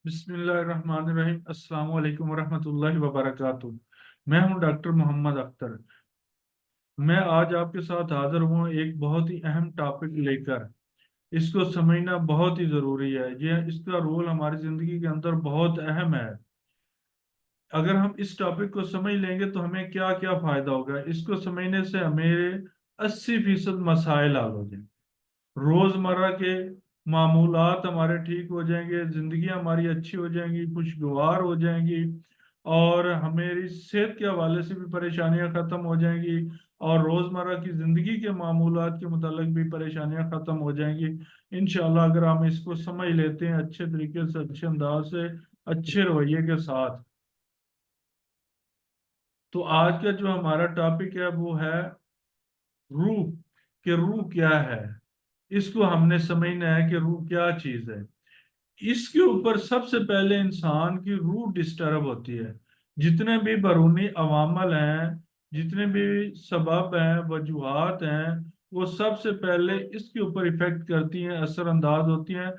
बिस्मिल्लाहिर्रहमानिर्रहीम। अस्सलाम वालेकुम वरहमतुल्लाहि वबरकातुह। मैं हूं डॉक्टर मोहम्मद अख्तर। मैं आज आपके साथ हाजिर हुआ एक बहुत ही अहम टॉपिक लेकर। इसको समझना बहुत ही जरूरी है। ये इसका रोल हमारी जिंदगी के अंदर बहुत अहम है। अगर हम इस टॉपिक को समझ लेंगे तो हमें क्या क्या फायदा होगा। इसको समझने से हमें 80% मसाइल हल हो जाएंगे। रोजमर्रा के मामूलात हमारे ठीक हो जाएंगे, जिंदगी हमारी अच्छी हो जाएंगी, खुशगवार हो जाएंगी, और हमारी सेहत के हवाले से भी परेशानियां खत्म हो जाएंगी, और रोजमर्रा की जिंदगी के मामूलात के मुतालिक भी परेशानियां खत्म हो जाएंगी इंशाल्लाह। अगर हम इसको समझ लेते हैं अच्छे तरीके से, अच्छे अंदाज से, अच्छे रवैये के साथ। तो आज का जो हमारा टॉपिक है वो है रूह। कि रूह क्या है, इसको हमने समझना है कि रूह क्या चीज है। इसके ऊपर सबसे पहले इंसान की रूह डिस्टर्ब होती है। जितने भी बैरूनी अवामल हैं, जितने भी सबब हैं, वजूहात हैं, वो सबसे पहले इसके ऊपर इफेक्ट करती हैं, असरअंदाज होती हैं।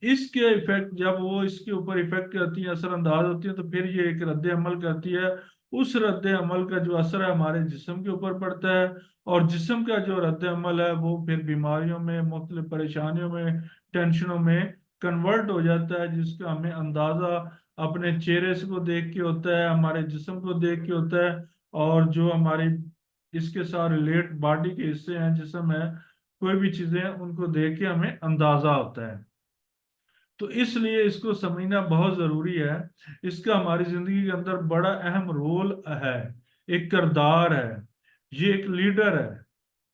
इसके इफेक्ट जब वो इसके ऊपर इफेक्ट करती हैं, असरअंदाज होती हैं, तो फिर ये एक रद्द अमल करती है। उस रद्द अमल का जो असर है हमारे जिस्म के ऊपर पड़ता है, और जिस्म का जो रद्द अमल है वो फिर बीमारियों में, मुख्तलिफ परेशानियों में, टेंशनों में कन्वर्ट हो जाता है, जिसका हमें अंदाजा अपने चेहरे से को देख के होता है, हमारे जिस्म को देख के होता है, और जो हमारी इसके साथ रिलेट बॉडी के हिस्से हैं, जिस्म है, कोई भी चीजें हैं, उनको देख के हमें अंदाजा होता है। तो इसलिए इसको समझना बहुत जरूरी है। इसका हमारी जिंदगी के अंदर बड़ा अहम रोल है, एक किरदार है, ये एक लीडर है।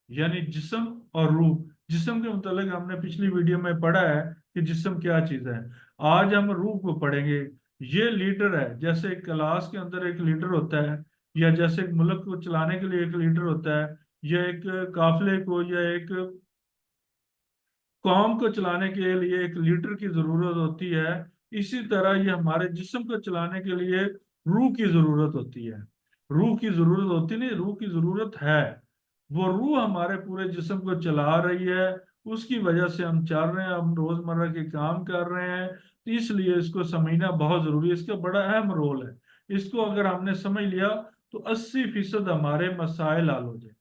यानी जिस्म और रूह। जिस्म के मुतालिक हमने पिछली वीडियो में पढ़ा है कि जिस्म क्या चीज है। आज हम रूह को पढ़ेंगे। ये लीडर है। जैसे एक क्लास के अंदर एक लीडर होता है, या जैसे एक मुल्क को चलाने के लिए एक लीडर होता है, या एक काफिले को या एक कौम को चलाने के लिए एक लीडर की जरूरत होती है। इसी तरह ये हमारे जिस्म को चलाने के लिए रूह की जरूरत होती है। रूह की जरूरत होती नहीं, रूह की जरूरत है। वो रूह हमारे पूरे जिस्म को चला रही है। उसकी वजह से हम चल रहे हैं, हम रोजमर्रा के काम कर रहे हैं। तो इसलिए इसको समझना बहुत जरूरी है। इसका बड़ा अहम रोल है। इसको अगर हमने समझ लिया तो 80% हमारे मसाइल हल हो जाए।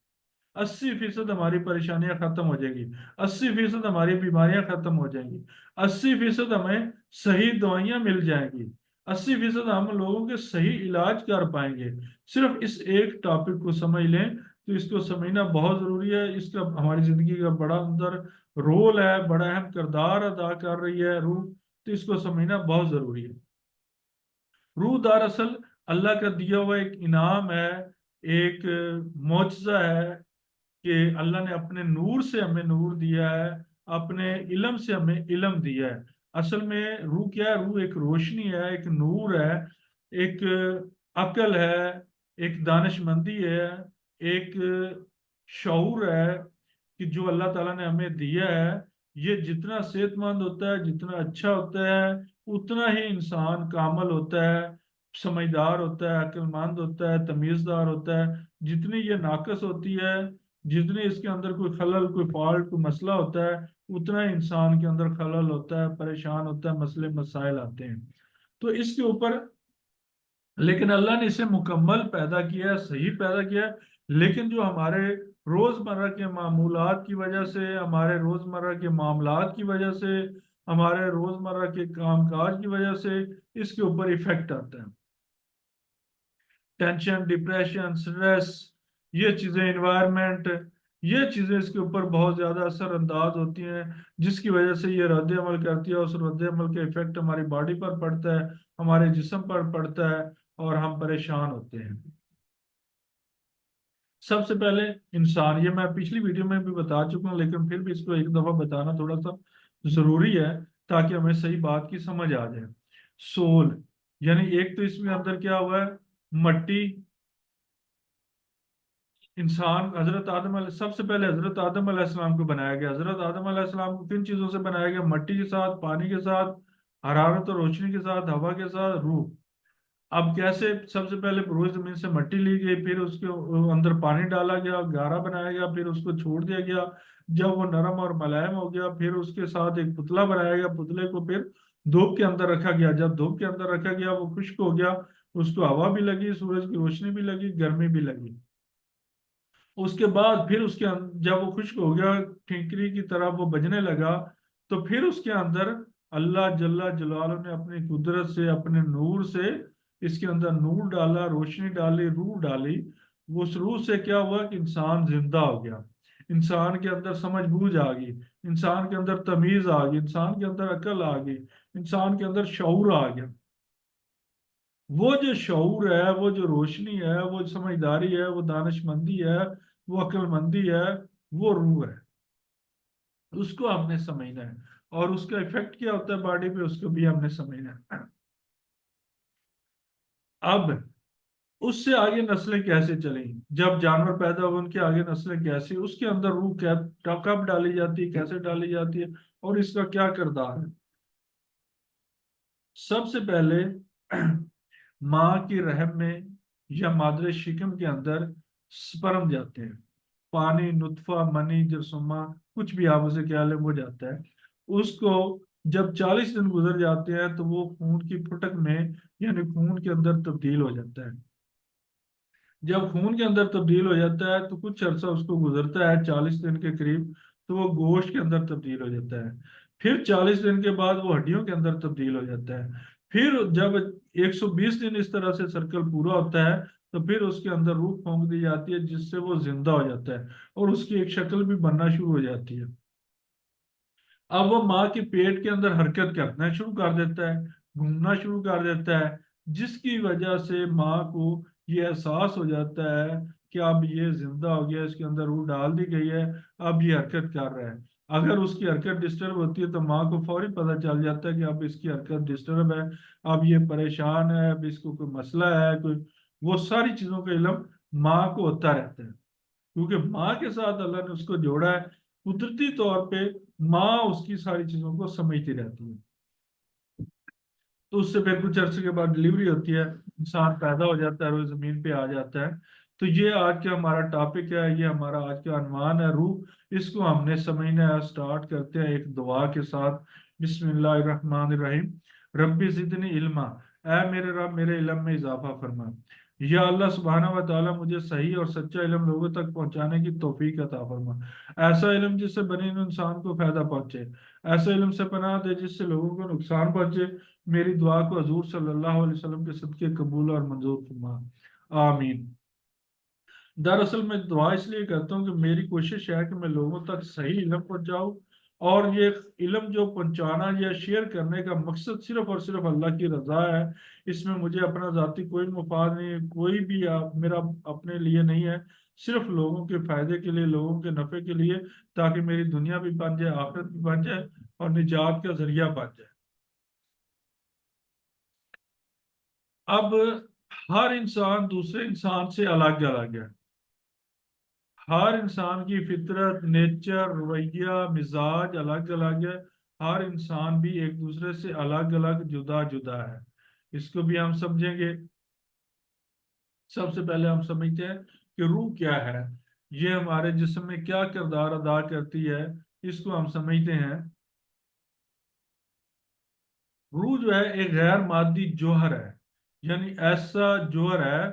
80% हमारी परेशानियां खत्म हो जाएगी। 80% हमारी बीमारियां खत्म हो जाएंगी। 80% हमें सही दवाइयां मिल जाएंगी। 80% हम लोगों के सही इलाज कर पाएंगे। सिर्फ इस एक टॉपिक को समझ लें तो इसको समझना बहुत जरूरी है। इसका हमारी जिंदगी का बड़ा अंदर रोल है, बड़ा अहम किरदार अदा कर रही है रूह। तो इसको समझना बहुत जरूरी है। रूह दरअसल अल्लाह का दिया हुआ एक इनाम है, एक मौजज़ा है, कि अल्लाह ने अपने नूर से हमें नूर दिया है, अपने इल्म से हमें इल्म दिया है। असल में रूह क्या है? रूह एक रोशनी है, एक नूर है, एक अकल है, एक दानिशमंदी है, एक शऊर है, कि जो अल्लाह ताला ने हमें दिया है। ये जितना सेहतमंद होता है, जितना अच्छा होता है, उतना ही इंसान कामल होता है, समझदार होता है, अक्लमंद होता है, तमीजदार होता है। जितनी ये नाकस होती है, जितने इसके अंदर कोई खलल, कोई फॉल्ट, कोई मसला होता है, उतना ही इंसान के अंदर खलल होता है, परेशान होता है, मसले मसाइल आते हैं। तो इसके ऊपर, लेकिन अल्लाह ने इसे मुकम्मल पैदा किया है, सही पैदा किया है। लेकिन जो हमारे रोजमर्रा के मामूलात की वजह से, हमारे रोजमर्रा के मामलात की वजह से, हमारे रोजमर्रा के कामकाज की वजह से इसके ऊपर इफेक्ट आता है। टेंशन, डिप्रेशन, स्ट्रेस, ये चीजें, इन्वायरमेंट, ये चीजें इसके ऊपर बहुत ज्यादा असरअंदाज होती हैं, जिसकी वजह से ये रद्द अमल करती है। उस रद्द अमल का इफेक्ट हमारी बॉडी पर पड़ता है, हमारे जिस्म पर पड़ता है, और हम परेशान होते हैं। सबसे पहले इंसान, ये मैं पिछली वीडियो में भी बता चुका हूँ, लेकिन फिर भी इसको एक दफा बताना थोड़ा सा जरूरी है, ताकि हमें सही बात की समझ आ जाए। सोल, यानी एक तो इसमें अंदर क्या हुआ है? मट्टी। इंसान, हजरत आदम सबसे पहले हजरत आदम अलैहिस्सलाम को बनाया गया। हजरत आदम अलैहिस्सलाम को किन चीजों से बनाया गया? मट्टी के साथ, पानी के साथ, हरारत और रोशनी के साथ, हवा के साथ, रूह। अब कैसे? सबसे पहले रोज जमीन से मट्टी ली गई, फिर उसके अंदर पानी डाला गया, गारा बनाया गया, फिर उसको छोड़ दिया गया। जब वो नरम और मुलायम हो गया, फिर उसके साथ एक पुतला बनाया गया। पुतले को फिर धूप के अंदर रखा गया, जब धूप के अंदर रखा गया वो खुश्क हो गया, उसको हवा भी लगी, सूरज की रोशनी भी लगी, गर्मी भी लगी। उसके बाद फिर जब वो खुश्क हो गया, ठीकरी की तरह वो बजने लगा, तो फिर उसके अंदर अल्लाह जल्ला जलालुहू ने अपनी कुदरत से, अपने नूर से इसके अंदर नूर डाला, रोशनी डाली, रूह डाली। वो उस रूह से क्या हुआ कि इंसान जिंदा हो गया, इंसान के अंदर समझ बूझ आ गई, इंसान के अंदर तमीज आ गई, इंसान के अंदर अकल आ गई, इंसान के अंदर शऊर आ गया। वो जो शऊर है, वो जो रोशनी है, वो समझदारी है, वो दानिशमंदी है, वो अक्लमंदी है, वो रूह है। उसको हमने समझना है, और उसका इफेक्ट क्या होता है बॉडी पे, उसको भी हमने समझना है। अब उससे आगे नस्लें कैसे चलें, जब जानवर पैदा हुए उनके आगे नस्लें कैसे, उसके अंदर रूह कब डाली जाती है, कैसे डाली जाती है, और इसका क्या किरदार है। सबसे पहले माँ की रहम में या मादरे शिकम के अंदर स्पर्म जाते हैं, पानी, नुतफा, मनी, जरसुमा, कुछ भी आप उसे क्या लें, वो जाता है। उसको जब 40 दिन गुजर जाते हैं तो वो खून की फुटक में, यानी खून के अंदर तब्दील हो जाता है। जब खून के अंदर तब्दील हो जाता है तो कुछ अरसा उसको गुजरता है, 40 दिन के करीब, तो वो गोश्त के अंदर तब्दील हो जाता है। फिर 40 दिन के बाद वो हड्डियों के अंदर तब्दील हो जाता है। फिर जब 120 दिन इस तरह से सर्कल पूरा होता है, तो फिर उसके अंदर रूह फूंक दी जाती है, जिससे वो जिंदा हो जाता है, और उसकी एक शक्ल भी बनना शुरू हो जाती है। अब वो माँ के पेट के अंदर हरकत करना शुरू कर देता है, घूमना शुरू कर देता है, जिसकी वजह से माँ को ये एहसास हो जाता है कि अब ये जिंदा हो गया, इसके अंदर रूह डाल दी गई है, अब ये हरकत कर रहा है। अगर उसकी हरकत डिस्टर्ब होती है तो माँ को फौरी पता चल जाता है कि अब इसकी हरकत डिस्टर्ब है, अब ये परेशान है, अब इसको कोई मसला है, कोई, वो सारी चीजों का इल्म माँ को होता रहता है, क्योंकि माँ के साथ अल्लाह ने उसको जोड़ा है। कुदरती तौर पे माँ उसकी सारी चीजों को समझती रहती है। तो उससे फिर कुछ अरसे के बाद डिलीवरी होती है, इंसान पैदा हो जाता है और वो जमीन पे आ जाता है। तो ये आज का हमारा टॉपिक है, ये हमारा आज का अनवान है, रूह। इसको हमने समझना है। स्टार्ट करते हैं एक दुआ के साथ। बिस्मिल्लाहिर्रहमानिर्रहीम। रब्बी जिदनी इल्मा, ऐ मेरे रब मेरे इल्म में इजाफा फरमा। या अल्लाह सुब्हाना व तआला मुझे सही और सच्चा इल्म लोगों तक पहुंचाने की तौफीक अता फरमा। ऐसा इल्म जिससे बने इंसान को फायदा पहुंचे, ऐसा इल्म से पनाह दे जिससे लोगों को नुकसान पहुंचे। मेरी दुआ को हजूर सल्लल्लाहु अलैहि वसल्लम के सदके कबूल और मंजूर फरमा, आमीन। दरअसल मैं दुआ इसलिए करता हूँ कि मेरी कोशिश है कि मैं लोगों तक सही इल्म पहुंचाऊँ, और ये इल्म जो पहुंचाना या शेयर करने का मकसद सिर्फ और सिर्फ अल्लाह की रजा है। इसमें मुझे अपना जाती कोई मुफाद नहीं, कोई भी मेरा अपने लिए नहीं है, सिर्फ लोगों के फायदे के लिए, लोगों के नफे के लिए, ताकि मेरी दुनिया भी बन जाए, आखिरत भी बन जाए, और निजात का जरिया बन जाए। अब हर इंसान दूसरे इंसान से अलग अलग है। हर इंसान की फितरत, नेचर, रवैया, मिजाज अलग अलग है। हर इंसान भी एक दूसरे से अलग अलग, जुदा जुदा है। इसको भी हम समझेंगे। सबसे पहले हम समझते हैं कि रूह क्या है, ये हमारे जिस्म में क्या किरदार अदा करती है। इसको हम समझते हैं। रूह जो है एक गैर मादी जौहर है, यानी ऐसा जौहर है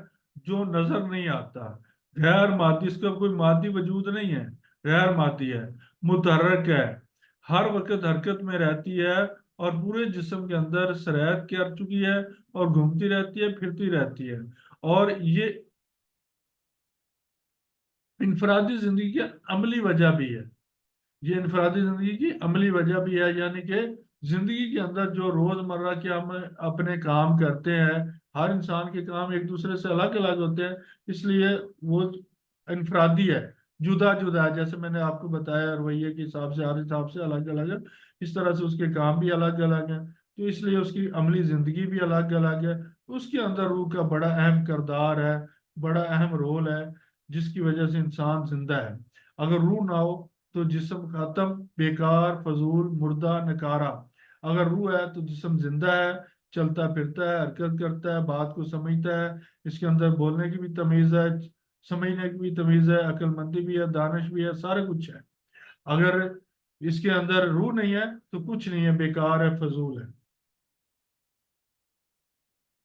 जो नजर नहीं आता। गैर मादी, इसका कोई मादी वजूद नहीं है, गैर मादी है, मुतहर्रिक है, हर वक्त हरकत में रहती है, और पूरे जिस्म के अंदर सरायत कर चुकी है, और घूमती रहती है, फिरती रहती है। और ये इनफरादी जिंदगी की अमली वजह भी है। ये इनफरादी जिंदगी की अमली वजह भी है, यानी कि जिंदगी के अंदर जो रोजमर्रा के हम अपने काम करते हैं, हर इंसान के काम एक दूसरे से अलग अलग होते हैं, इसलिए वो इनफरादी है, जुदा जुदा है। जैसे मैंने आपको बताया, रवैये के हिसाब से, हर हिसाब से अलग अलग है, इस तरह से उसके काम भी अलग अलग हैं, तो इसलिए उसकी अमली जिंदगी भी अलग अलग है। उसके अंदर रूह का बड़ा अहम किरदार है, बड़ा अहम रोल है, जिसकी वजह से इंसान जिंदा है। अगर रूह ना हो तो जिस्म खत्म, बेकार, फजूल, मुर्दा, नकारा। अगर रूह है तो जिस्म जिंदा है, चलता फिरता है, हरकत करता है, बात को समझता है, इसके अंदर बोलने की भी तमीज है, समझने की भी तमीज है, अक्लमंदी भी है, दानिश भी है, सारा कुछ है। अगर इसके अंदर रूह नहीं है तो कुछ नहीं है, बेकार है, फजूल है।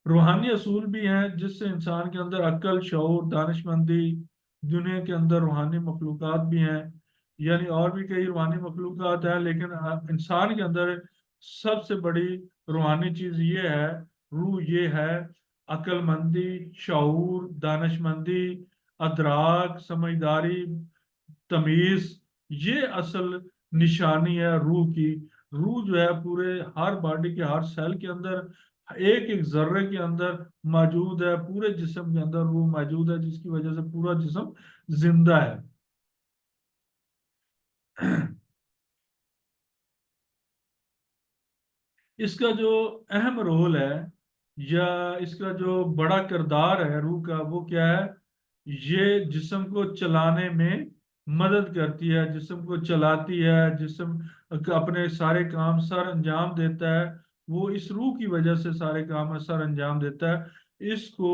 रूहानी असूल भी हैं जिससे इंसान के अंदर अक्ल, शऊर, दानिशमंदी, दुनिया के अंदर रूहानी मखलूक़ात भी हैं। यानी और भी कई रूहानी मखलूक़ात हैं, लेकिन इंसान के अंदर सबसे बड़ी रूहानी चीज़ ये है, रूह ये है, अक्लमंदी, शऊर, दानिशमंदी, अदराक, समझदारी, तमीज। ये असल निशानी है रूह की। रूह जो है पूरे हर बॉडी के हर सेल के अंदर, एक एक जर्रे के अंदर मौजूद है, पूरे जिस्म के अंदर रूह मौजूद है, जिसकी वजह से पूरा जिस्म जिंदा है। इसका जो अहम रोल है या इसका जो बड़ा किरदार है रूह का, वो क्या है? ये जिस्म को चलाने में मदद करती है, जिस्म को चलाती है, जिस्म अपने सारे काम सर अंजाम देता है। वो इस रूह की वजह से सारे काम सर अंजाम देता है। इसको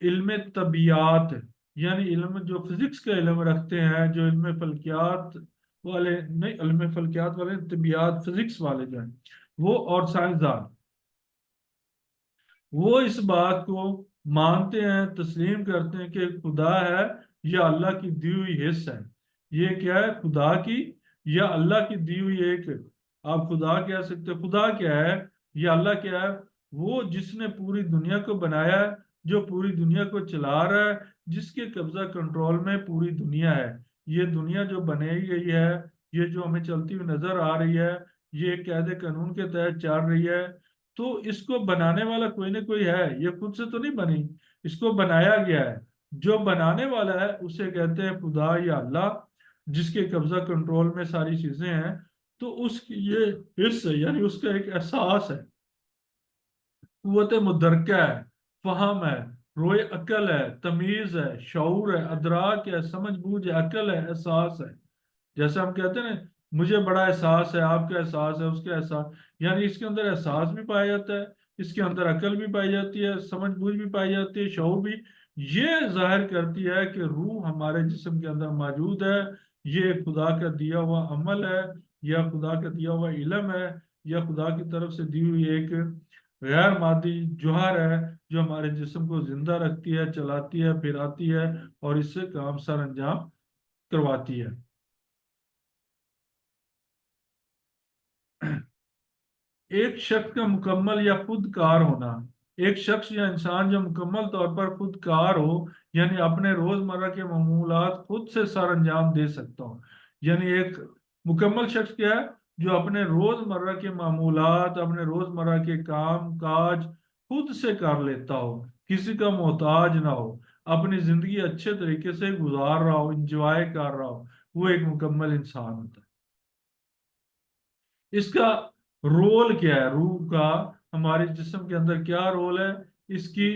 इल्म तबियात, यानी इल्म जो फिजिक्स का इल्म रखते हैं, जो इल्म फल्कियात वाले नहीं, इल्म फल्कियात वाले, तबियात फिजिक्स वाले जो हैं वो, और साइंसदान, वो इस बात को मानते हैं, तस्लीम करते हैं कि खुदा है या अल्लाह की दी हुई हिस्स है। ये क्या है? खुदा की या अल्लाह की दी हुई एक, आप खुदा कह सकते हो। खुदा क्या है या अल्लाह क्या है? वो जिसने पूरी दुनिया को बनाया है, जो पूरी दुनिया को चला रहा है, जिसके कब्जा कंट्रोल में पूरी दुनिया है। ये दुनिया जो बनाई गई है, ये जो हमें चलती हुई नजर आ रही है, ये एक कायदे कानून के तहत चल रही है। तो इसको बनाने वाला कोई ना कोई है, ये खुद से तो नहीं बनी, इसको बनाया गया है। जो बनाने वाला है उसे कहते हैं खुदा या अल्लाह, जिसके कब्जा कंट्रोल में सारी चीजें हैं। तो उसकी ये हिस्स है, यानी उसका एक एहसास है, कुव्वत मुदरका है, फहम है, रोए अकल है, तमीज है, शऊर है, अदराक है, समझ बूझ है, अकल है, एहसास है। जैसे हम कहते हैं ना, मुझे बड़ा एहसास है, आपका एहसास है, उसका एहसास, यानी इसके अंदर एहसास भी पाया जाता है, इसके अंदर अकल भी पाई जाती है, समझ बूझ भी पाई जाती है, शऊर भी। ये जाहिर करती है कि रूह हमारे जिस्म के अंदर मौजूद है। ये खुदा का दिया हुआ अमल है, या खुदा का दिया हुआ इल्म है, या खुदा की तरफ से दी हुई एक गैर मादी जुहर है, जो हमारे जिस्म को जिंदा रखती है, चलाती है, फिराती है, और इससे काम सर अंजाम करवाती है। एक शख्स का मुकम्मल या खुद कार होना, एक शख्स या इंसान जो मुकम्मल तौर पर खुद कार हो, यानी अपने रोजमर्रा के मामूलात खुद से सर अंजाम दे सकता हो। यानी एक मुकम्मल शख्स क्या है? जो अपने रोजमर्रा के मामूलात, अपने रोजमर्रा के काम काज खुद से कर लेता हो, किसी का मोहताज ना हो, अपनी जिंदगी अच्छे तरीके से गुजार रहा हो, इंजॉय कर रहा हो, वो एक मुकम्मल इंसान होता है। इसका रोल क्या है रूह का? हमारे जिस्म के अंदर क्या रोल है इसकी?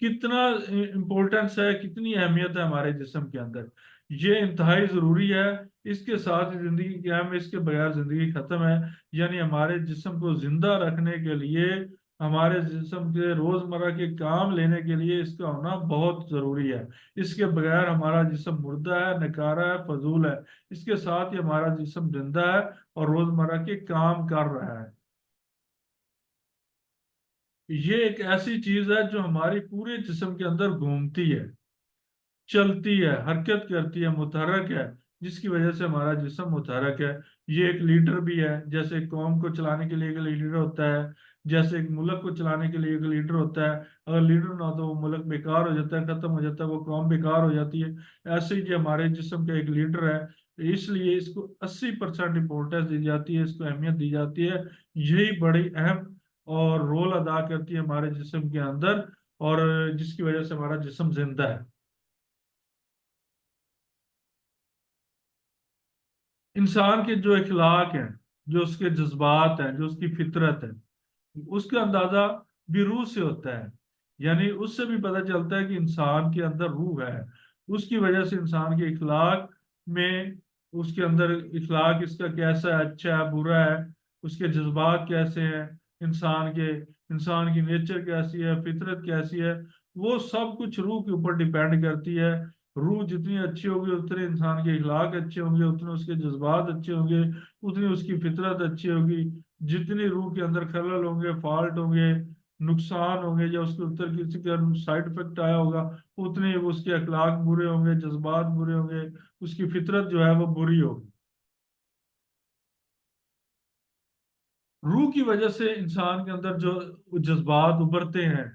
कितना इम्पोर्टेंस है, कितनी अहमियत है हमारे जिस्म के अंदर? ये इंतहाई जरूरी है। इसके साथ ही जिंदगी कायम है, इसके बगैर जिंदगी खत्म है। यानी हमारे जिस्म को जिंदा रखने के लिए, हमारे जिस्म के रोजमर्रा के काम लेने के लिए इसका होना बहुत जरूरी है। इसके बगैर हमारा जिस्म मुर्दा है, नकारा है, फजूल है। इसके साथ ही हमारा जिस्म जिंदा है और रोजमर्रा के काम कर रहा है। ये एक ऐसी चीज है जो हमारी पूरे जिस्म के अंदर घूमती है, चलती है, हरकत करती है, मुतहरक है, जिसकी वजह से हमारा जिस्म मुतहरक है। ये एक लीडर भी है, जैसे एक कौम को चलाने के लिए एक लीडर होता है, जैसे एक मुल्क को चलाने के लिए एक लीडर होता है। अगर लीडर ना हो तो वो मुल्क बेकार हो जाता है, खत्म हो जाता है, वो कौम बेकार हो जाती है। ऐसे ही जो हमारे जिस्म का एक लीडर है, इसलिए इसको 80% इम्पोर्टेंस दी जाती है, इसको अहमियत दी जाती है। यही बड़ी अहम और रोल अदा करती है हमारे जिस्म के अंदर, और जिसकी वजह से हमारा जिस्म जिंदा है। इंसान के जो इखलाक हैं, जो उसके जज्बात हैं, जो उसकी फितरत है, उसका अंदाजा भी रूह से होता है। यानी उससे भी पता चलता है कि इंसान के अंदर रूह है। उसकी वजह से इंसान के इखलाक में, उसके अंदर इखलाक इसका कैसा है, अच्छा है, बुरा है, उसके जज्बात कैसे हैं, इंसान के, इंसान की नेचर कैसी है, फितरत कैसी है, वो सब कुछ रूह के ऊपर डिपेंड करती है। रूह जितनी अच्छी होगी उतने इंसान के इखलाक अच्छे होंगे, उतने उसके जज्बात अच्छे होंगे, उतनी उसकी फितरत अच्छी होगी। जितनी रूह के अंदर खलल होंगे, फॉल्ट होंगे, नुकसान होंगे या उसके ऊपर किसी का साइड इफेक्ट आया होगा, उतने ही उसके अखलाक बुरे होंगे, जज्बात बुरे होंगे, उसकी फितरत जो है वो बुरी होगी। रूह की वजह से इंसान के अंदर जो जज्बात उभरते हैं,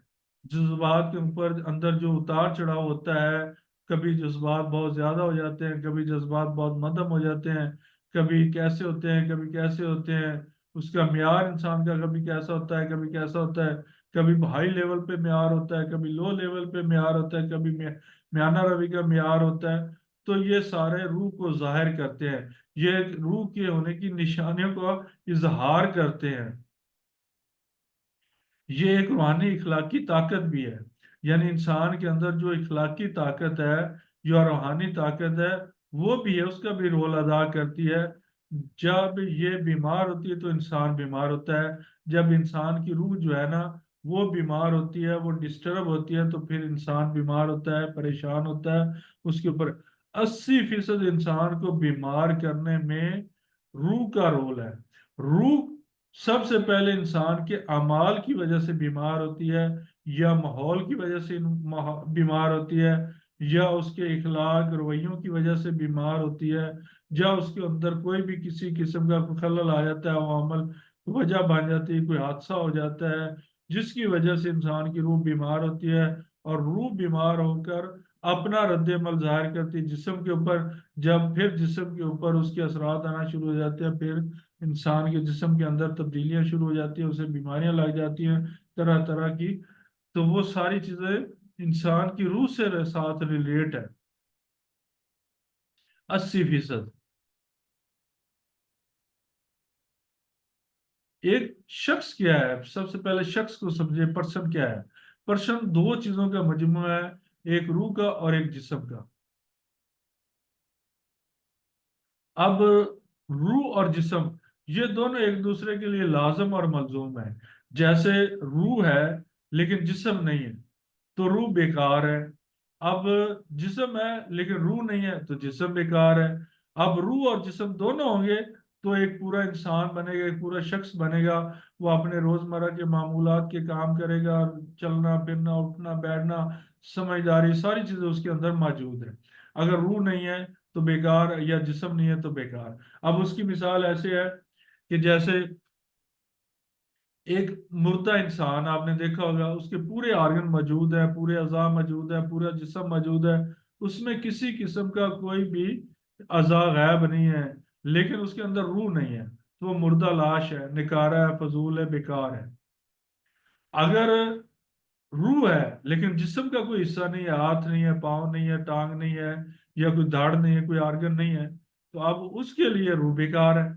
जज्बात के ऊपर अंदर जो उतार चढ़ाव होता है, कभी जज्बात बहुत ज्यादा हो जाते हैं, कभी जज्बात बहुत मध्यम हो जाते हैं, कभी कैसे होते हैं, कभी कैसे होते हैं, उसका म्यार इंसान का कभी कैसा होता है, कभी कैसा होता है, कभी हाई लेवल पे म्यार होता है, कभी लो लेवल पे म्यार होता है, कभी म्याना रवि का म्यार होता है। तो ये सारे रूह को जाहिर करते हैं, ये रूह के होने की निशानियों को इजहार करते हैं। ये एक रूहानी इखलाकी ताकत भी है, यानी इंसान के अंदर जो इखलाकी ताकत है या रूहानी ताकत है, वो भी है, उसका भी रोल अदा करती है। जब ये बीमार होती है तो इंसान बीमार होता है। जब इंसान की रूह जो है ना वो बीमार होती है, वो डिस्टर्ब होती है, तो फिर इंसान बीमार होता है, परेशान होता है। उसके ऊपर 80% इंसान को बीमार करने में रूह का रोल है। रूह सबसे पहले इंसान के अमाल की वजह से बीमार होती है, या माहौल की वजह से बीमार होती है, या उसके इखलाक रवैयों की वजह से बीमार होती है, या उसके अंदर कोई भी किसी किस्म का कोई खलल आ जाता है, वो अमल वजह बन जाती है, कोई हादसा हो जाता है जिसकी वजह से इंसान की रूह बीमार होती है। और रूह बीमार होकर अपना रद्द अमल जाहिर करती है जिस्म के ऊपर। जब फिर जिस्म के ऊपर उसके असरात आना शुरू हो जाते हैं, फिर इंसान के जिस्म के अंदर तब्दीलियां शुरू हो जाती हैं, उसे बीमारियां लग जाती हैं तरह तरह की। तो वो सारी चीजें इंसान की रूह से साथ रिलेट है, 80%। एक शख्स क्या है, सबसे पहले शख्स को समझे, पर्सन क्या है। पर्सन दो चीजों का मजमूआ है, एक रूह का और एक जिस्म का। अब रूह और जिस्म ये दोनों एक दूसरे के लिए लाजम और मलजूम है। जैसे रूह है लेकिन जिस्म नहीं है तो रूह बेकार है। अब जिस्म है लेकिन रूह नहीं है तो जिस्म बेकार है। अब रूह और जिस्म दोनों होंगे तो एक पूरा इंसान बनेगा, एक पूरा शख्स बनेगा। वो अपने रोजमर्रा के मामूलात के काम करेगा, चलना फिरना उठना बैठना, समझदारी, सारी चीजें उसके अंदर मौजूद है। अगर रूह नहीं है तो बेकार, या जिस्म नहीं है तो बेकार। अब उसकी मिसाल ऐसे है कि जैसे एक मुर्दा इंसान आपने देखा होगा, उसके पूरे ऑर्गन मौजूद है, पूरे अज़ा मौजूद है, पूरा जिस्म मौजूद है, उसमें किसी किस्म का कोई भी अज़ा गायब नहीं है, लेकिन उसके अंदर रूह नहीं है, तो वो मुर्दा लाश है, निकारा है, फजूल है, बेकार है। अगर रूह है लेकिन जिस्म का कोई हिस्सा नहीं है, हाथ नहीं है, पाँव नहीं है, टांग नहीं है, या कोई दाढ़ नहीं है, कोई ऑर्गन नहीं है, तो अब उसके लिए रूह बेकार है,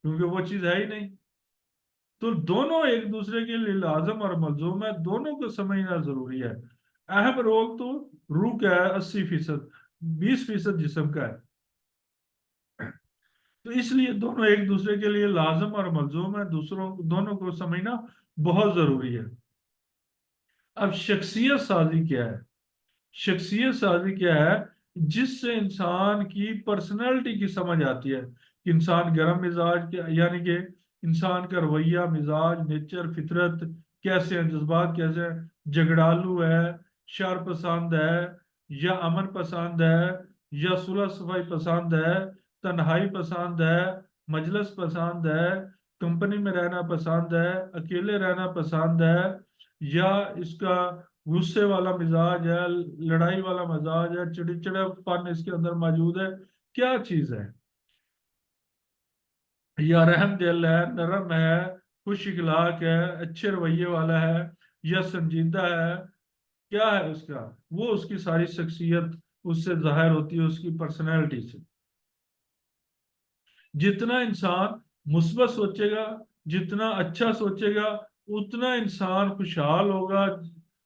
क्योंकि वो चीज है ही नहीं। तो दोनों एक दूसरे के लिए लाजम और मलजूम है, दोनों को समझना जरूरी है। अहम रोल तो रूह का है 80%, 20% जिस्म का है। तो इसलिए दोनों एक दूसरे के लिए लाजम और मलजूम है, दूसरों दोनों को समझना बहुत जरूरी है। अब शख्सियत साजी क्या है। शख्सियत साजी क्या है, जिससे इंसान की पर्सनैलिटी की समझ आती है कि इंसान गर्म मिजाज के, यानी कि इंसान का रवैया, मिजाज, नेचर, फितरत कैसे हैं, जज्बात कैसे हैं, झगड़ालू है, शर पसंद है, या अमन पसंद है, या सुलह सफाई पसंद है, तन्हाई पसंद है, मजलिस पसंद है, कंपनी में रहना पसंद है, अकेले रहना पसंद है, या इसका गुस्से वाला मिजाज है, लड़ाई वाला मिजाज है, चिड़चिड़ापन इसके अंदर मौजूद है, क्या चीज है। या रहम दिल है, नरम है, खुश इखलाक है, अच्छे रवैये वाला है, या संजीदा है, क्या है उसका। वो उसकी सारी शख्सियत उससे जाहिर होती है, उसकी पर्सनैलिटी से। जितना इंसान मुस्बत सोचेगा, जितना अच्छा सोचेगा, उतना इंसान खुशहाल होगा,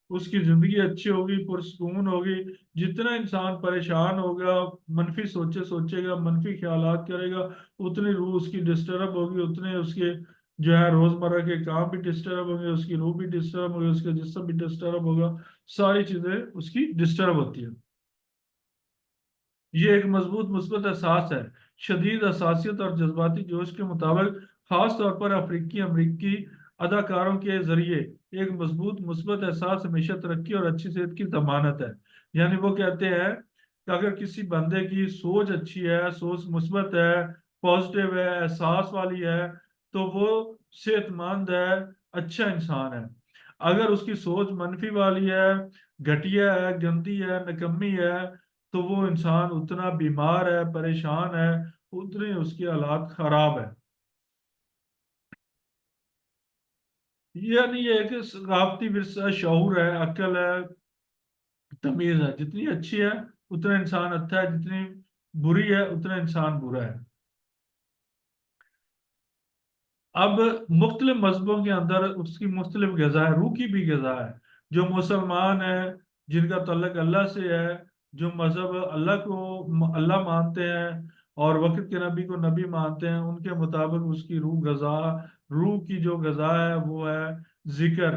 उसकी जिंदगी अच्छी होगी, पुरसकून होगी। जितना इंसान परेशान होगा, मनफी सोचेगा, मनफी ख्यालात करेगा, उतनी रूह उसकी डिस्टर्ब होगी, उतने उसके जो है रोजमर्रा के काम भी डिस्टर्ब होंगे, उसकी रूह भी डिस्टर्ब होगी, उसका जिस्म भी डिस्टर्ब होगा, सारी चीजें उसकी डिस्टर्ब होती है। ये एक मजबूत मुस्बत एहसास है। शदीद हसासियत और जज्बाती जोश के मुताबिक खास तौर पर अफ्रीकी अमरीकी اداکاروں کے ذریعے ایک مضبوط مثبت احساس ہمیشہ ترقی اور اچھی صحت کی ضمانت ہے۔ یعنی وہ کہتے ہیں کہ اگر کسی بندے کی سوچ اچھی ہے، سوچ مثبت ہے، پازیٹیو ہے، احساس والی ہے، تو وہ صحت مند ہے، اچھا انسان ہے۔ اگر اس کی سوچ منفی والی ہے، گھٹیا ہے، گندی ہے، نکمی ہے، تو وہ انسان اتنا بیمار ہے، پریشان ہے، اتنے اس کے حالات خراب ہے۔ یعنی یہ ہے کہ ثقافتی ورثہ شعور ہے، عقل ہے، تمیز ہے، جتنی اچھی ہے اتنا انسان اچھا ہے، جتنی بری ہے اتنا انسان برا ہے۔ اب مختلف مذہبوں کے اندر اس کی مختلف غذا ہے، روح کی بھی غذا ہے۔ جو مسلمان ہیں، جن کا تعلق اللہ سے ہے، جو مذہب اللہ کو اللہ مانتے ہیں اور وقت کے نبی کو نبی مانتے ہیں، ان کے مطابق اس کی روح غذا، روح کی جو غذا ہے وہ ہے ذکر،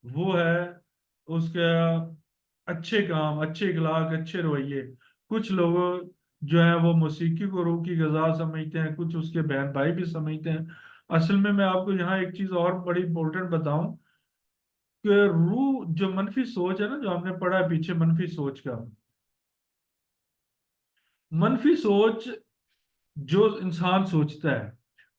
وہ ہے اس کے اچھے کام، اچھے اخلاق، اچھے رویے۔ کچھ لوگ جو ہیں وہ موسیقی کو روح کی غذا سمجھتے ہیں، کچھ اس کے بہن بھائی بھی سمجھتے ہیں۔ اصل میں آپ کو یہاں ایک چیز اور بڑی امپورٹنٹ بتاؤں کہ روح جو منفی سوچ ہے نا، جو ہم نے پڑھا ہے پیچھے منفی سوچ کا، منفی سوچ جو انسان سوچتا ہے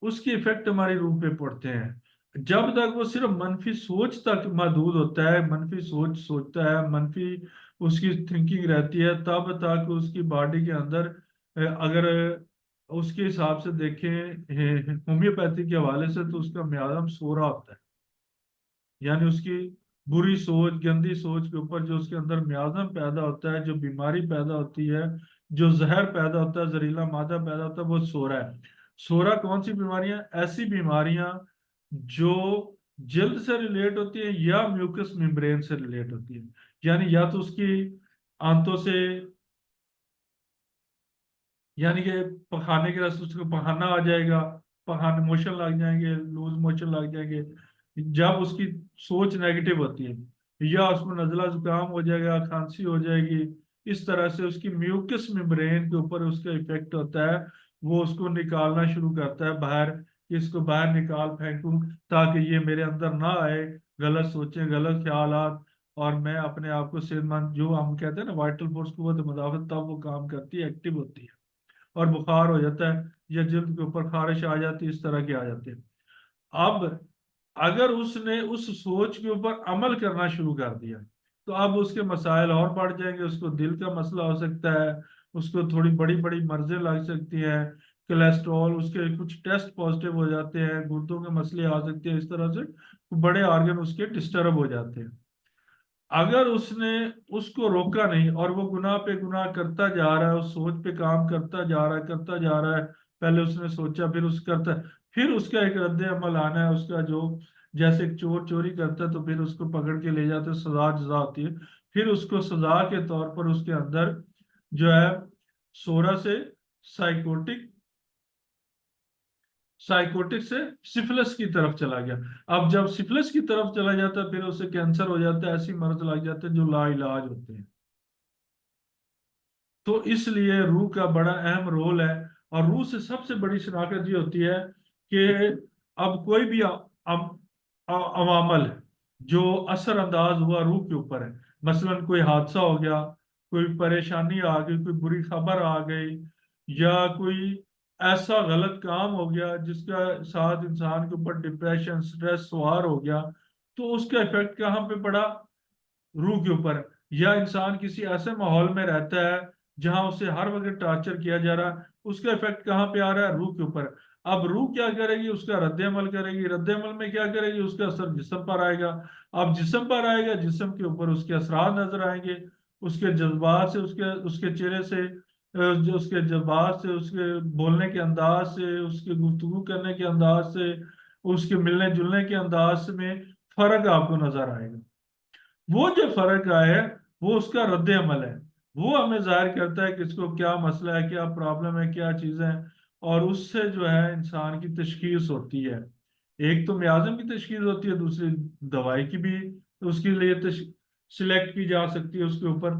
اس کی ایفیکٹ ہماری روح پہ پڑتے ہیں۔ جب تک وہ صرف منفی سوچ تک محدود ہوتا ہے، منفی سوچ سوچتا ہے، منفی اس کی تھنکنگ رہتی ہے، تب تک اس کی باڈی کے اندر اگر اس کے حساب سے دیکھیں ہومیوپیتھی کے حوالے سے، تو اس کا میادم سورا ہوتا ہے۔ یعنی اس کی بری سوچ، گندی سوچ کے اوپر جو اس کے اندر میازم پیدا ہوتا ہے، جو بیماری پیدا ہوتی ہے، جو زہر پیدا ہوتا ہے، زہریلا مادہ پیدا ہوتا ہے، وہ سورا ہے۔ سورا کون سی بیماریاں؟ ایسی بیماریاں جو جلد سے ریلیٹ ہوتی ہیں یا میوکس ممبرین سے ریلیٹ ہوتی ہیں۔ یعنی یا تو اس کی آنتوں سے، یعنی کہ پخانے کے راستے اس کو پخانا آ جائے گا، پخانے موشن لگ جائیں گے، لوز موشن لگ جائیں گے، جب اس کی سوچ نیگیٹو ہوتی ہے، یا اس کو نزلہ زکام ہو جائے گا، کھانسی ہو جائے گی۔ اس طرح سے اس کی میوکس ممبرین کے اوپر اس کا افیکٹ ہوتا ہے، وہ اس کو نکالنا شروع کرتا ہے باہر، کہ اس کو باہر نکال پھینکوں تاکہ یہ میرے اندر نہ آئے، غلط سوچیں، غلط خیالات، اور میں اپنے آپ کو صحت مند، جو ہم کہتے ہیں نا وائٹل فورس، قوت مدافعت، تب وہ کام کرتی ہے، ایکٹیو ہوتی ہے، اور بخار ہو جاتا ہے یا جلد کے اوپر خارش آ جاتی ہے، اس طرح کے آ جاتے ہیں۔ اب اگر اس نے اس سوچ کے اوپر عمل کرنا شروع کر دیا تو اب اس کے مسائل اور بڑھ جائیں گے، اس کو دل کا مسئلہ ہو سکتا ہے، اس کو تھوڑی بڑی بڑی مرضیں لگ سکتی ہیں، کولیسٹرول، اس کے کچھ ٹیسٹ پازیٹیو ہو جاتے ہیں، گردوں کے مسئلے آ سکتے ہیں، اس طرح سے بڑے آرگن اس کے ڈسٹرب ہو جاتے ہیں۔ اگر اس نے اس کو روکا نہیں اور وہ گناہ پہ گناہ کرتا جا رہا ہے، اس سوچ پہ کام کرتا جا رہا ہے، کرتا جا رہا ہے، پہلے اس نے سوچا، پھر اس کرتا ہے، پھر اس کا ایک رد عمل آنا ہے، اس کا جو جیسے ایک چور چوری کرتا ہے تو پھر اس کو پکڑ کے لے جاتے ہیں، سزا جزا ہوتی ہے، پھر اس کو سزا کے طور پر اس کے اندر جو ہے سورا سے سائیکوٹک، سائیکوٹک سے سفلس کی طرف چلا گیا۔ اب جب سفلس کی طرف چلا جاتا ہے پھر اسے کینسر ہو جاتا ہے، ایسی مرض لگ جاتے ہیں جو لا علاج ہوتے ہیں۔ تو اس لیے روح کا بڑا اہم رول ہے، اور روح سے سب سے بڑی شناخت یہ ہوتی ہے کہ اب کوئی بھی عوامل جو اثر انداز ہوا روح کے اوپر ہے، مثلا کوئی حادثہ ہو گیا، کوئی پریشانی آ گئی، کوئی بری خبر آ گئی، یا کوئی ایسا غلط کام ہو گیا جس کا ساتھ انسان کے اوپر ڈپریشن، سٹریس سوار ہو گیا، تو اس کا افیکٹ کہاں پہ پڑا؟ روح کے اوپر۔ یا انسان کسی ایسے ماحول میں رہتا ہے جہاں اسے ہر وقت ٹارچر کیا جا رہا ہے، اس کا افیکٹ کہاں پہ آ رہا ہے؟ روح کے اوپر۔ اب روح کیا کرے گی؟ اس کا رد عمل کرے گی، رد عمل میں کیا کرے گی؟ اس کا اثر جسم پر آئے گا۔ اب جسم پر آئے گا، جسم کے اوپر اس کے اثرات نظر آئیں گے، اس کے جذبات سے، اس کے چہرے سے، جو اس کے جذبات سے، اس کے بولنے کے انداز سے، اس کے گفتگو کرنے کے انداز سے، اس کے ملنے جلنے کے انداز میں فرق آپ کو نظر آئے گا۔ وہ جو فرق آئے وہ اس کا رد عمل ہے، وہ ہمیں ظاہر کرتا ہے کہ اس کو کیا مسئلہ ہے، کیا پرابلم ہے، کیا چیزیں ہیں، اور اس سے جو ہے انسان کی تشخیص ہوتی ہے۔ ایک تو میازم کی تشخیص ہوتی ہے، دوسری دوائی کی بھی اس کے لیے سلیکٹ کی جا سکتی ہے اس کے اوپر۔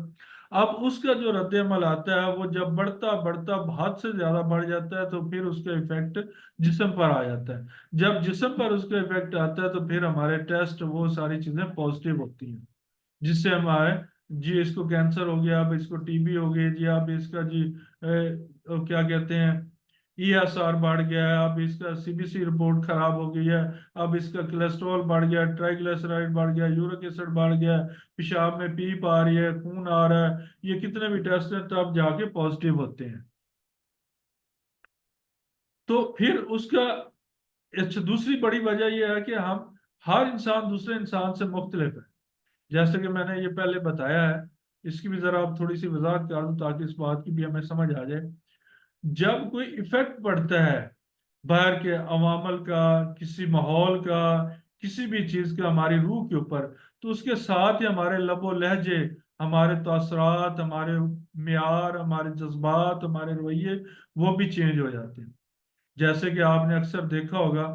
اب اس کا جو رد عمل آتا ہے وہ جب بڑھتا بڑھتا حد سے زیادہ بڑھ جاتا ہے تو پھر اس کا ایفیکٹ جسم پر آ جاتا ہے، جب جسم پر اس کا ایفیکٹ آتا ہے تو پھر ہمارے ٹیسٹ وہ ساری چیزیں پازیٹیو ہوتی ہیں، جس سے ہم آئے جی اس کو کینسر ہو گیا، اب اس کو ٹی بی ہو گئی جی، اب اس کا جی کیا کہتے ہیں ای ایس آر بڑھ گیا ہے، اب اس کا سی بی سی رپورٹ خراب ہو گئی ہے، اب اس کا کولیسٹرول بڑھ گیا، ٹرائیگلیسرائڈ بڑھ گیا، یورک ایسڈ بڑھ گیا، پیشاب میں پیپ آ رہی ہے، خون آ رہا ہے، یہ کتنے بھی ٹیسٹ ہیں تب جا کے پازیٹیو ہوتے ہیں۔ تو پھر اس کا اچھا دوسری بڑی وجہ یہ ہے کہ ہم ہر انسان دوسرے انسان سے مختلف ہے، جیسے کہ میں نے یہ پہلے بتایا ہے، اس کی بھی ذرا آپ تھوڑی سی وضاحت کر دوں تاکہ اس بات کی بھی ہمیں سمجھ آ جائے۔ جب کوئی ایفیکٹ پڑتا ہے باہر کے عوامل کا، کسی ماحول کا، کسی بھی چیز کا ہماری روح کے اوپر، تو اس کے ساتھ ہی ہمارے لب و لہجے، ہمارے تاثرات، ہمارے معیار، ہمارے جذبات، ہمارے رویے وہ بھی چینج ہو جاتے ہیں۔ جیسے کہ آپ نے اکثر دیکھا ہوگا،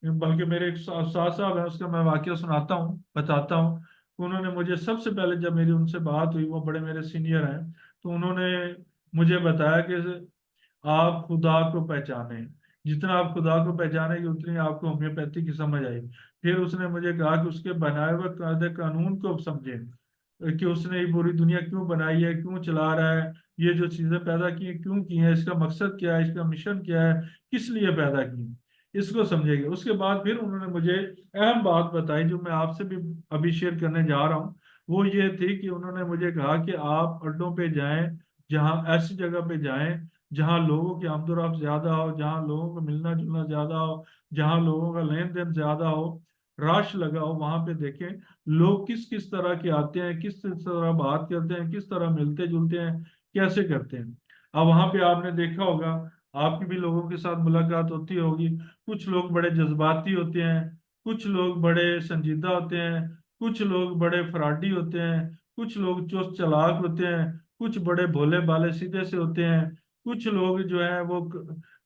بلکہ میرے ایک استاد صاحب ہیں، اس کا میں واقعہ سناتا ہوں، بتاتا ہوں۔ انہوں نے مجھے سب سے پہلے جب میری ان سے بات ہوئی، وہ بڑے میرے سینئر ہیں، تو انہوں نے مجھے بتایا کہ آپ خدا کو پہچانیں، جتنا آپ خدا کو پہچانیں گے اتنی آپ کو ہومیوپیتھی کی سمجھ آئے گی۔ پھر اس نے مجھے کہا کہ اس کے بنائے ہوئے قاعدے قانون کو سمجھیں، کہ اس نے یہ پوری دنیا کیوں بنائی ہے، کیوں چلا رہا ہے، یہ جو چیزیں پیدا کی ہیں کیوں کی ہیں، اس کا مقصد کیا ہے، اس کا مشن کیا ہے، کس لیے پیدا کی ہیں، اس کو سمجھے گے۔ اس کے بعد پھر انہوں نے مجھے اہم بات بتائی جو میں آپ سے بھی ابھی شیئر کرنے جا رہا ہوں، وہ یہ تھی کہ انہوں نے مجھے کہا کہ آپ اڈوں پہ جائیں، جہاں ایسی جگہ پہ جائیں جہاں لوگوں کی آمد و رفت زیادہ ہو، جہاں لوگوں کا ملنا جلنا زیادہ ہو، جہاں لوگوں کا لین دین زیادہ ہو، رش لگا ہو، وہاں پہ دیکھیں لوگ کس کس طرح کے آتے ہیں، کس کس طرح بات کرتے ہیں، کس طرح ملتے جلتے ہیں، کیسے کرتے ہیں۔ اب وہاں پہ آپ نے دیکھا ہوگا، آپ کی بھی لوگوں کے ساتھ ملاقات ہوتی ہوگی، کچھ لوگ بڑے جذباتی ہوتے ہیں، کچھ لوگ بڑے سنجیدہ ہوتے ہیں، کچھ لوگ بڑے فراڈی ہوتے ہیں، کچھ لوگ چست چلاک ہوتے ہیں، کچھ بڑے بھولے بالے سیدھے سے ہوتے ہیں، کچھ لوگ جو ہیں وہ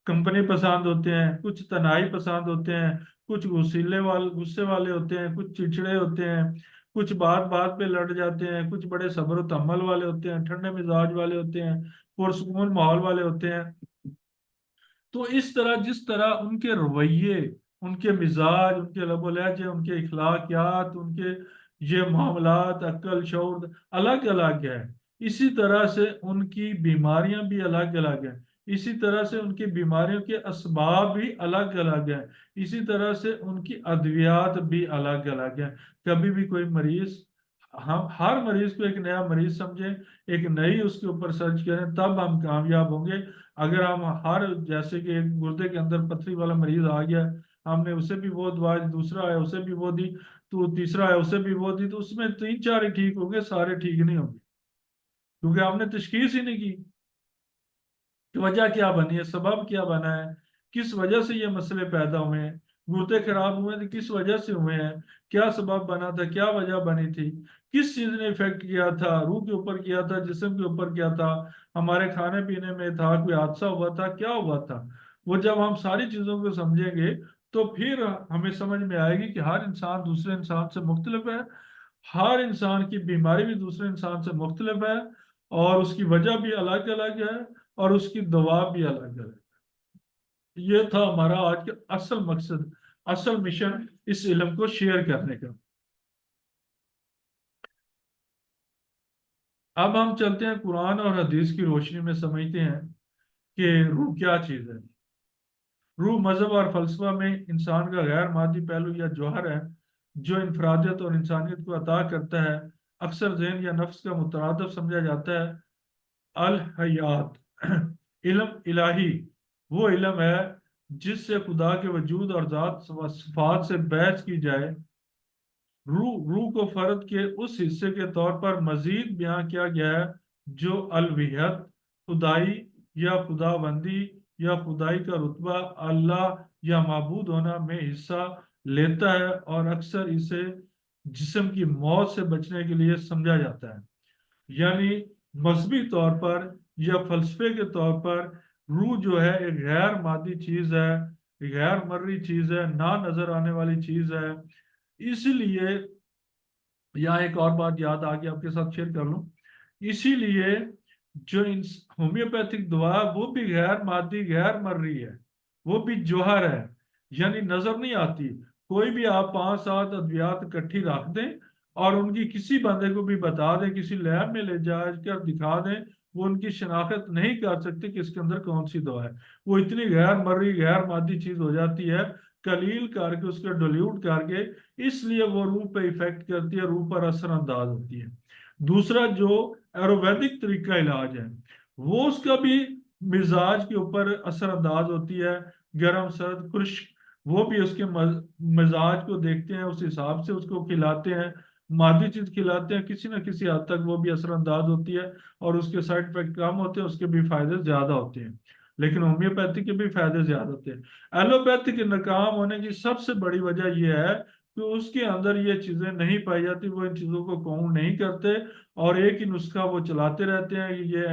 کمپنی پسند ہوتے ہیں، کچھ تنہائی پسند ہوتے ہیں، کچھ غصے والے ہوتے ہیں، کچھ چڑچڑے ہوتے ہیں، کچھ بات بات پہ لڑ جاتے ہیں، کچھ بڑے صبر و تحمل والے ہوتے ہیں، ٹھنڈے مزاج والے ہوتے ہیں، پرسکون ماحول والے ہوتے ہیں۔ تو اس طرح جس طرح ان کے رویے، ان کے مزاج، ان کے لب و لہجے، ان کے اخلاقیات، ان کے یہ معاملات، عقل شعور الگ الگ ہے، اسی طرح سے ان کی بیماریاں بھی الگ الگ ہیں، اسی طرح سے ان کی بیماریوں کے اسباب بھی الگ الگ ہیں، اسی طرح سے ان کی ادویات بھی الگ الگ ہیں۔ کبھی بھی کوئی مریض، ہم ہر مریض کو ایک نیا مریض سمجھیں، ایک نئی اس کے اوپر سرچ کریں، تب ہم کامیاب ہوں گے۔ اگر ہم ہر جیسے کہ ایک گردے کے اندر پتھری والا مریض آ گیا، ہم نے اسے بھی وہ دوا، دوسرا ہے اسے بھی وہ دی، تو تیسرا ہے اسے بھی وہ دی، تو اس میں تین چار ہی ٹھیک ہوں گے، سارے ٹھیک نہیں ہوں گے، کیونکہ ہم نے تشخیص ہی نہیں کی کہ وجہ کیا بنی ہے، سبب کیا بنا ہے، کس وجہ سے یہ مسئلے پیدا ہوئے ہیں، گردے خراب ہوئے تو کس وجہ سے ہوئے ہیں، کیا سبب بنا تھا، کیا وجہ بنی تھی، کس چیز نے افیکٹ کیا تھا، روح کے اوپر کیا تھا، جسم کے اوپر کیا تھا، ہمارے کھانے پینے میں تھا، کوئی حادثہ ہوا تھا، کیا ہوا تھا۔ وہ جب ہم ساری چیزوں کو سمجھیں گے تو پھر ہمیں سمجھ میں آئے گی کہ ہر انسان دوسرے انسان سے مختلف ہے، ہر انسان کی بیماری بھی دوسرے انسان سے مختلف ہے، اور اس کی وجہ بھی الگ الگ ہے، اور اس کی دوا بھی الگ الگ۔ یہ تھا ہمارا آج کا اصل مقصد، اصل مشن، اس علم کو شیئر کرنے کا۔ اب ہم چلتے ہیں قرآن اور حدیث کی روشنی میں سمجھتے ہیں کہ روح کیا چیز ہے۔ روح مذہب اور فلسفہ میں انسان کا غیر مادی پہلو یا جوہر ہے جو انفرادیت اور انسانیت کو عطا کرتا ہے، اکثر ذہن یا نفس کا مترادف سمجھا جاتا ہے۔ الحیات علم الہی وہ علم ہے جس سے خدا کے وجود اور ذات و صفات سے بحث کی جائے۔ روح کو فرد کے اس حصے کے طور پر مزید بیان کیا گیا ہے جو الوہیت، خدائی یا خدا بندی یا خدائی کا رتبہ، اللہ یا معبود ہونا میں حصہ لیتا ہے، اور اکثر اسے جسم کی موت سے بچنے کے لیے سمجھا جاتا ہے۔ یعنی مذہبی طور پر یا فلسفے کے طور پر روح جو ہے ایک غیر مادی چیز ہے، غیر مرئی چیز ہے، نہ نظر آنے والی چیز ہے۔ اسی لیے یہاں ایک اور بات یاد آ کے آپ کے ساتھ شیئر کر لوں، इसीलिए जो होम्योपैथिक दवा वो भी गैर मादी गैर मर्री है, वो भी जौहर है, यानी नजर नहीं आती। कोई भी आप 5-7 अद्वियात इकट्ठी रख दें और उनकी किसी बंदे को भी बता दें, किसी लैब में ले जाकर दिखा दें, वो उनकी शनाख्त नहीं कर सकते कि इसके अंदर कौन सी दवा है। वो इतनी गैर मर्री गैर मादी चीज हो जाती है, कलील करके उसका डिल्यूट करके, इसलिए वो रूह पे इफेक्ट करती है, रूह पर असर अंदाज होती है। दूसरा जो आयुर्वेदिक तरीका इलाज है, वो उसका भी मिजाज के ऊपर असर अंदाज होती है, गर्म सर्द खुश्क, वो भी उसके मिजाज को देखते हैं, उस हिसाब से उसको खिलाते हैं। मादी चीज खिलाते हैं, किसी न किसी हद तक वो भी असरअंदाज होती है, और उसके साइड इफेक्ट कम होते हैं, उसके भी फायदे ज्यादा होते हैं। लेकिन होम्योपैथी के भी फायदे ज्यादा होते हैं। एलोपैथी के नाकाम होने की सबसे बड़ी वजह यह है कि उसके अंदर ये चीजें नहीं पाई जाती, वो इन चीजों को काउंट नहीं करते, और एक ही नुस्खा वो चलाते रहते हैं कि ये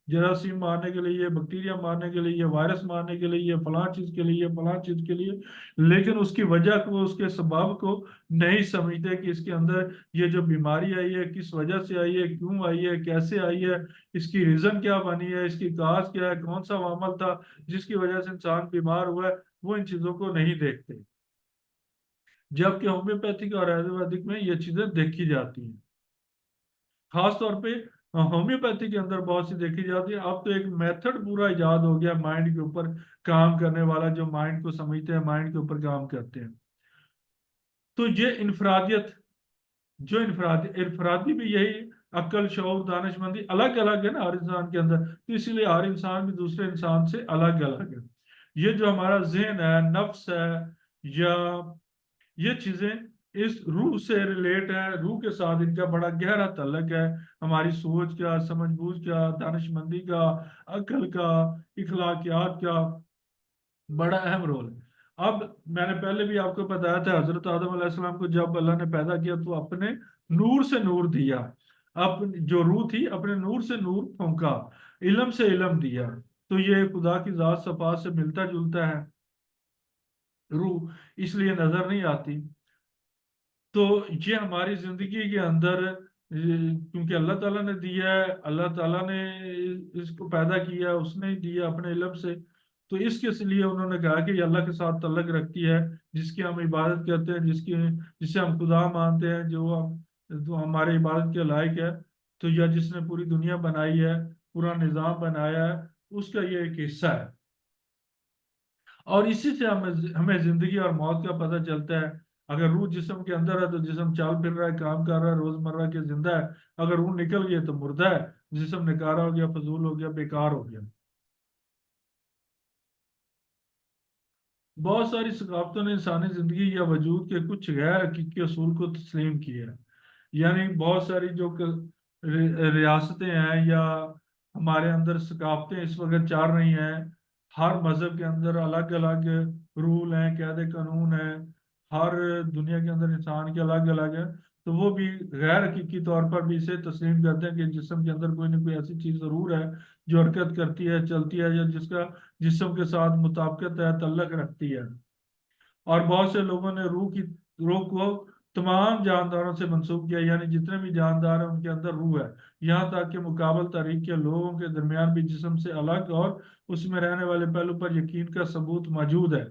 जरासीम मारने के लिए, ये बैक्टीरिया मारने के लिए, ये वायरस मारने के लिए, ये फलां चीज के लिए, फलां चीज के लिए। लेकिन उसकी वजह को, उसके सबब को नहीं समझते कि इसके अंदर ये जो बीमारी आई है किस वजह से आई है, क्यों आई है, कैसे आई है, इसकी रीजन क्या बनी है, इसकी काज क्या है, कौन सा मामल था जिसकी वजह से इंसान बीमार हुआ है। वो इन चीजों को नहीं देखते, जबकि होम्योपैथिक और आयुर्वेदिक में ये चीजें देखी जाती हैं। खास तौर पे होम्योपैथी के अंदर बहुत सी देखी जाती है। अब तो एक मेथड पूरा इजाद हो गया माइंड के ऊपर काम करने वाला, जो माइंड को समझते हैं, माइंड के ऊपर काम करते हैं। तो ये इनफरादियत, जो इनफरादी भी यही, अक्ल शऊर दानिशमंदी अलग अलग है ना हर इंसान के अंदर, तो इसीलिए हर इंसान भी दूसरे इंसान से अलग अलग है। ये जो हमारा जहन है, नफ्स है, या ये चीजें इस रूह से रिलेट है, रूह के साथ इनका बड़ा गहरा ताल्लुक है। हमारी सोच का, समझबूझ का, दानिशमंदी का, अक्ल का, इखलाकियात का बड़ा अहम रोल है। अब मैंने पहले भी आपको बताया था, हजरत आदम अलैहिस्सलाम को जब अल्लाह ने पैदा किया तो अपने नूर से नूर दिया, अब जो रूह थी अपने नूर से नूर फूंका, इल्म से इल्म दिया। तो ये खुदा की जात सफात से मिलता जुलता है रूह, इसलिए नजर नहीं आती। तो ये हमारी जिंदगी के अंदर क्योंकि अल्लाह ताला ने दिया है, अल्लाह ताला ने इसको पैदा किया, उसने ही दिया अपने इल्म से, तो इसके लिए उन्होंने कहा कि ये अल्लाह के साथ तल्लक रखती है, जिसकी हम इबादत करते हैं, जिसे हम खुदा मानते हैं, जो हमारे इबादत के लायक है। तो यह जिसने पूरी दुनिया बनाई है, पूरा निज़ाम बनाया है, उसका ये एक हिस्सा है। और इसी से हमें हमें जिंदगी और मौत का पता चलता है। अगर रूह जिस्म के अंदर है तो जिस्म चाल फिर रहा है, काम कर रहा है, रोजमर्रा के जिंदा है। अगर रूह निकल गई तो मुर्दा है, जिस्म नकारा हो गया, फजूल हो गया, बेकार हो गया। बहुत सारी सकाफतों ने इंसानी जिंदगी या वजूद के कुछ गैर हकीकी असूल को तस्लीम किया है। यानी बहुत सारी जो रियासतें हैं या हमारे अंदर सकाफतें इस वक्त चल रही हैं, हर मजहब के अंदर अलग अलग रूल हैं, कायदे कानून हैं, हर दुनिया के अंदर इंसान के अलग अलग है। तो वो भी गैर हकीकी तौर पर भी इसे तस्लीम करते हैं कि जिस्म के अंदर कोई ना कोई ऐसी चीज जरूर है जो हरकत करती है, चलती है, या जिसका जिस्म के साथ मुताबिकत है, तल्लक रखती है। और बहुत से लोगों ने रूह को तमाम जानदारों से मंसूब किया, यानी जितने भी जानदार हैं उनके अंदर रूह है। यहाँ तक कि मुकाबल तारीख के लोगों के दरमियान भी जिस्म से अलग और उसमें रहने वाले पहलू पर यकीन का सबूत मौजूद है।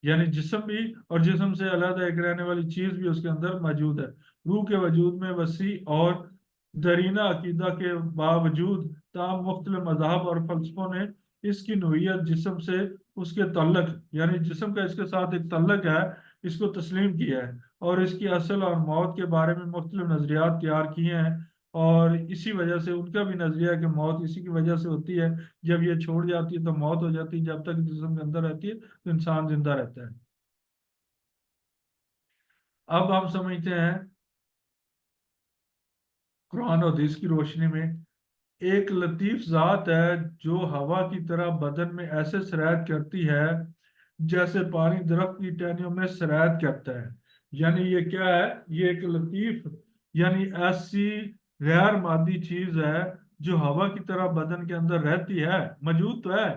यानी जिस्म भी और जिस्म से अलग एक रहने वाली चीज भी उसके अंदर मौजूद है। रूह के वजूद में वसी और दरीना अकीदा के बावजूद तमाम मुख्तलिफ मज़हब और फलसफों ने इसकी नोयत जिस्म से उसके तल्लक, यानी जिस्म का इसके साथ एक तल्लक है, इसको तस्लीम किया है, और इसकी असल और मौत के बारे में मुख्तलिफ नजरियात तैयार किए हैं। और इसी वजह से उनका भी नजरिया है कि मौत इसी की वजह से होती है, जब ये छोड़ जाती है तो मौत हो जाती है, जब तक जिस्म के अंदर रहती है तो इंसान जिंदा रहता है। अब हम समझते हैं कुरान और हदीस की रोशनी में, एक लतीफ जात है जो हवा की तरह बदन में ऐसे सरायत करती है जैसे पानी दरख्त की टहनियों में सरायत करता है। यानी ये क्या है, ये एक लतीफ, यानी ऐसी गैर मादी चीज है जो हवा की तरह बदन के अंदर रहती है, मौजूद तो है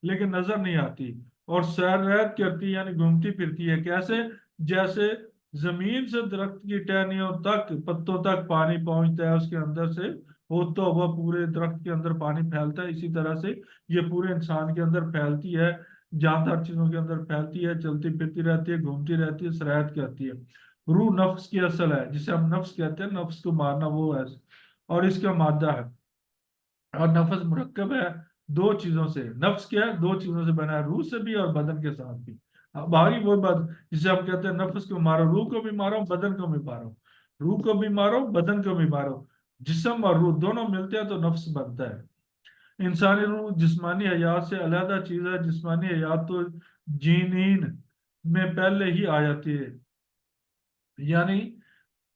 लेकिन नजर नहीं आती, और सैरैत करती है, यानी घूमती फिरती है। कैसे? जैसे जमीन से दरख्त की टहनियों तक, पत्तों तक पानी पहुंचता है उसके अंदर से, होता हुआ पूरे दरख्त के अंदर पानी फैलता है, इसी तरह से ये पूरे इंसान के अंदर फैलती है, जानदार चीजों के अंदर फैलती है, चलती फिरती रहती है, घूमती रहती है, सरायत करती है। रूह नफ्स की असल है, जिसे हम नफ्स कहते हैं, नफ्स को मारना वो है, और इसका मादा है। और नफ्स मुरक्कब है दो चीजों से। नफ्स क्या है? दो चीजों से बना है, रूह से भी और बदन के साथ भी। अब आ गई वो बात जिसे हम कहते हैं नफ्स को मारो, रूह को भी मारो, बदन को भी मारो। रूह को भी मारो, बदन को भी मारो। जिस्म और रूह दोनों मिलते हैं तो नफ्स बनता है। इंसानी रूह जिस्मानी हयात से अलहदा चीज है। जिस्मानी हयात तो जीनीन में पहले ही आ जाती है, यानी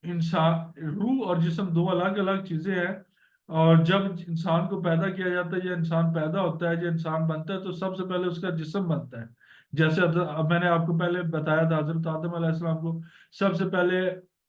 इंसान रूह और जिस्म दो अलग अलग चीजें हैं। और जब इंसान को पैदा किया जाता है या इंसान पैदा होता है, जो इंसान बनता है, तो सबसे पहले उसका जिस्म बनता है। जैसे अब मैंने आपको पहले बताया था, हजरत आदम अलैहिस्सलाम को सबसे पहले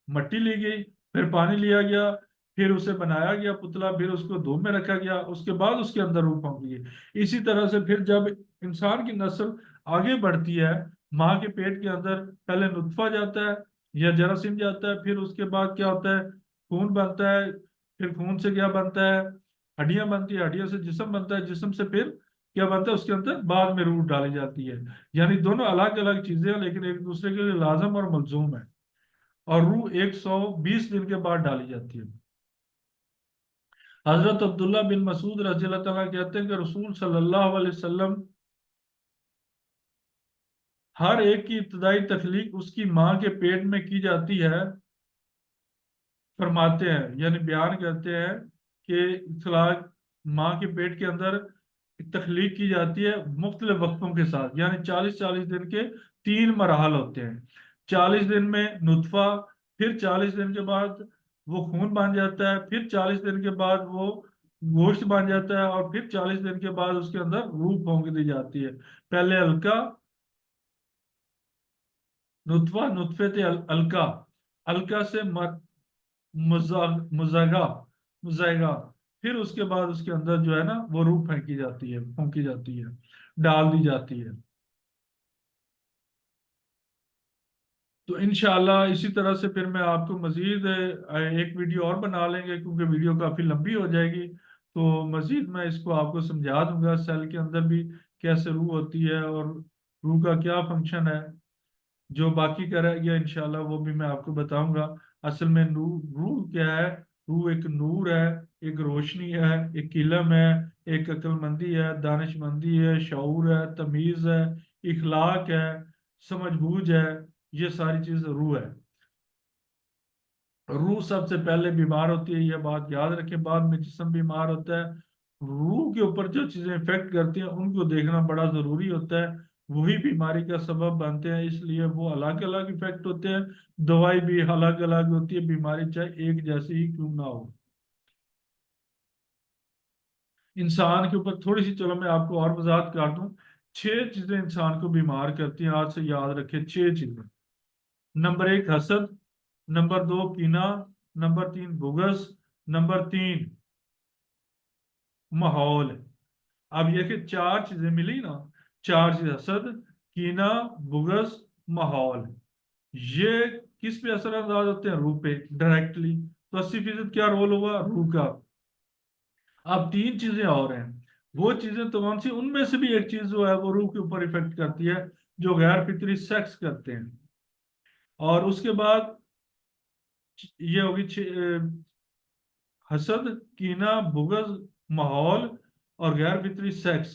मट्टी ली गई, फिर पानी लिया गया, फिर उसे बनाया गया पुतला, फिर उसको धूप में रखा गया, उसके बाद उसके अंदर रूह पहुंच गई। इसी तरह से फिर जब इंसान की नस्ल आगे बढ़ती है, माँ के पेट के अंदर पहले नुत्फा जाता है या जरासीम जाता है, फिर उसके बाद क्या होता है? खून बनता है। फिर खून से क्या बनता है? हड्डियां बनती है, हड्डियों से जिस्म बनता है, जिस्म से फिर क्या बनता है? उसके अंदर बाद में रूह डाली जाती है। यानी दोनों अलग अलग चीजें हैं, लेकिन एक दूसरे के लिए लाजम और मलजूम है। और रूह 120 दिन के बाद डाली जाती है। हजरत अब्दुल्ला बिन मसूद रजी अल्लाह तआला कहते हैं कि रसूल सल्लल्लाहु अलैहि वसल्लम हर एक की इब्तदाई तख्लीक उसकी माँ के पेट में की जाती है, फरमाते हैं, यानी बयान करते हैं कि इखलाक माँ के पेट के अंदर तख्लीक की जाती है मुख्तलिफ वक्फों के साथ, यानी 40-40 दिन के 3 मराहल होते हैं। 40 दिन में नुतफा, फिर 40 दिन के बाद वो खून बन जाता है, फिर 40 दिन के बाद वो गोश्त बन जाता है, और फिर 40 दिन के बाद उसके अंदर रूह फूंक दी जाती है। पहले हल्का नुतफा, नुतफे से अलका, अलका से मुजागा, मुजागा, फिर उसके बाद उसके अंदर जो है ना वो रूह फेंकी जाती है, फूंकी जाती है, डाल दी जाती है। तो इंशाल्लाह इसी तरह से फिर मैं आपको मजीद एक वीडियो और बना लेंगे, क्योंकि वीडियो काफ़ी लंबी हो जाएगी। तो मजीद मैं इसको आपको समझा दूंगा, सेल के अंदर भी कैसे रूह होती है और रूह का क्या फंक्शन है। जो बाकी का रह गया इंशाल्लाह वो भी मैं आपको बताऊंगा। असल में नूर, रूह क्या है? रूह एक नूर है, एक रोशनी है, एक इल्म है, एक अक्लमंदी है, दानिशमंदी है, शऊर है, तमीज है, इखलाक है, समझबूझ है। ये सारी चीज रूह है। रूह सबसे पहले बीमार होती है, यह बात याद रखें। बाद में जिस्म बीमार होता है। रूह के ऊपर जो चीजें इफेक्ट करती हैं उनको देखना बड़ा जरूरी होता है। वही बीमारी का सबब बनते हैं, इसलिए वो अलग अलग इफेक्ट होते हैं। दवाई भी अलग अलग होती है, बीमारी चाहे एक जैसी ही क्यों ना हो। इंसान के ऊपर थोड़ी सी, चलो मैं आपको और वजाहत कर दूं। 6 चीजें इंसान को बीमार करती हैं, आज से याद रखें, 6 चीजें। नंबर 1 हसद, नंबर 2 कीना, नंबर 3 बुगस, नंबर 3 माहौल। अब ये कि 4 चीजें मिली ना, 4 चीज, हसद, कीना, बुगस, माहौल, ये किस पे असरअंदाज होते हैं? रूह पे डायरेक्टली। तो 80% क्या रोल हुआ रूह का। अब 3 चीजें और हैं। वो चीजें तो कौन सी? उनमें से भी एक चीज जो है वो रूह के ऊपर इफेक्ट करती है, जो गैर फितरी सेक्स करते हैं। और उसके बाद ये होगी हसद, कीना, बुगज, माहौल और गैर फितरी सेक्स।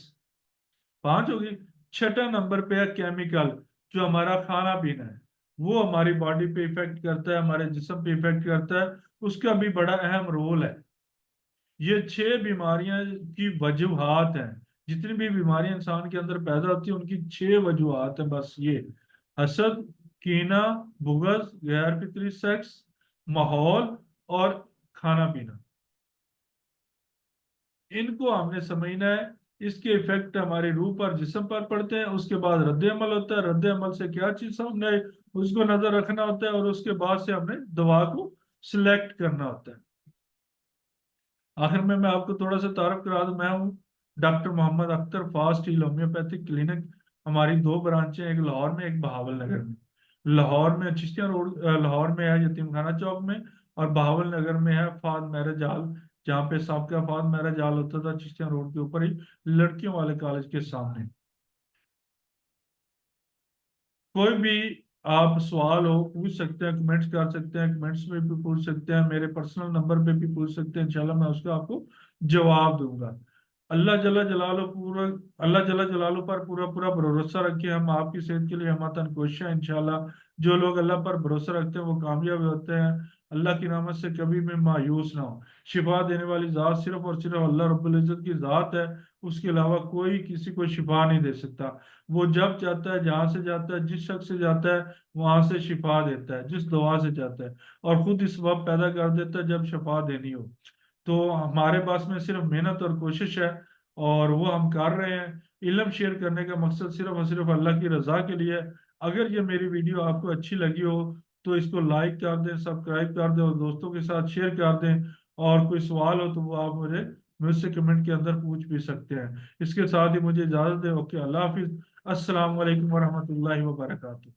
5 होगी। छठा नंबर पे है केमिकल, जो हमारा खाना पीना है, वो हमारी बॉडी पे इफेक्ट करता है, हमारे जिस्म पे इफेक्ट करता है, उसका भी बड़ा अहम रोल है। ये 6 बीमारियां की वजूहात हैं। जितनी भी बीमारियां इंसान के अंदर पैदा होती हैं उनकी 6 वजूहात हैं, बस ये: हसद, कीना, बुगज, गैर फितरी सेक्स, माहौल और खाना पीना। इनको हमने समझना है। इसके इफेक्ट हमारी रूह पर, जिस्म पर पड़ते हैं। उसके बाद रद्द अमल होता है, रद्द अमल से क्या चीज सामने आए उसको नजर रखना होता है, और उसके बाद से हमने दवा को सिलेक्ट करना होता है। आखिर में मैं आपको थोड़ा सा तारुफ करा दूं, मैं हूँ doctor Mohammad Akhtar, fast heal homeopathic clinic. हमारी 2 ब्रांचें, एक लाहौर में, एक बहावल नगर में। लाहौर में चिश्तिया रोड, लाहौर में है यतीम खाना चौक में, और बहावल नगर में है फाद मैरिज हॉल जहाँ पे सबका फाद मैरिज हॉल होता था चिश्तिया रोड के ऊपर ही, लड़कियों वाले कॉलेज के सामने। कोई भी आप सवाल हो पूछ सकते हैं, कमेंट्स कर सकते हैं, कमेंट्स में भी पूछ सकते हैं, मेरे पर्सनल नंबर पे भी पूछ सकते हैं, इंशाल्लाह मैं उसका आपको जवाब दूंगा। अल्लाह जल्ला जलालो पूरा अल्लाह जल्ला जलालो पर पूरा पूरा भरोसा रखिए, हम आपकी सेहत के लिए हम तन कोशिश है इंशाल्लाह। जो लोग अल्लाह पर भरोसा रखते हैं वो कामयाब होते हैं। अल्लाह की रहमत से कभी भी मायूस ना हो। शिफा देने वाली ज़ात सिर्फ और सिर्फ अल्लाह रब्बुल इज्जत की ज़ात है, उसके अलावा कोई किसी को शिफा नहीं दे सकता। वो जब चाहता है, जहां से जाता है, जिस शख्स से जाता है, वहां से शिफा देता है, जिस दवा से चाहता है, और खुद इस वक्त पैदा कर देता है जब शिफा देनी हो। तो हमारे पास में सिर्फ मेहनत और कोशिश है, और वो हम कर रहे हैं। इल्म शेयर करने का मकसद सिर्फ और सिर्फ अल्लाह की रजा के लिए है। अगर ये मेरी वीडियो आपको अच्छी लगी हो तो इसको लाइक कर दें, सब्सक्राइब कर दें और दोस्तों के साथ शेयर कर दें। और कोई सवाल हो तो वो आप मुझसे कमेंट के अंदर पूछ भी सकते हैं। इसके साथ ही मुझे इजाजत दें। ओके, अल्लाह हाफिज। अस्सलाम वालेकुम वरहमतुल्लाहि वबरकातुहू।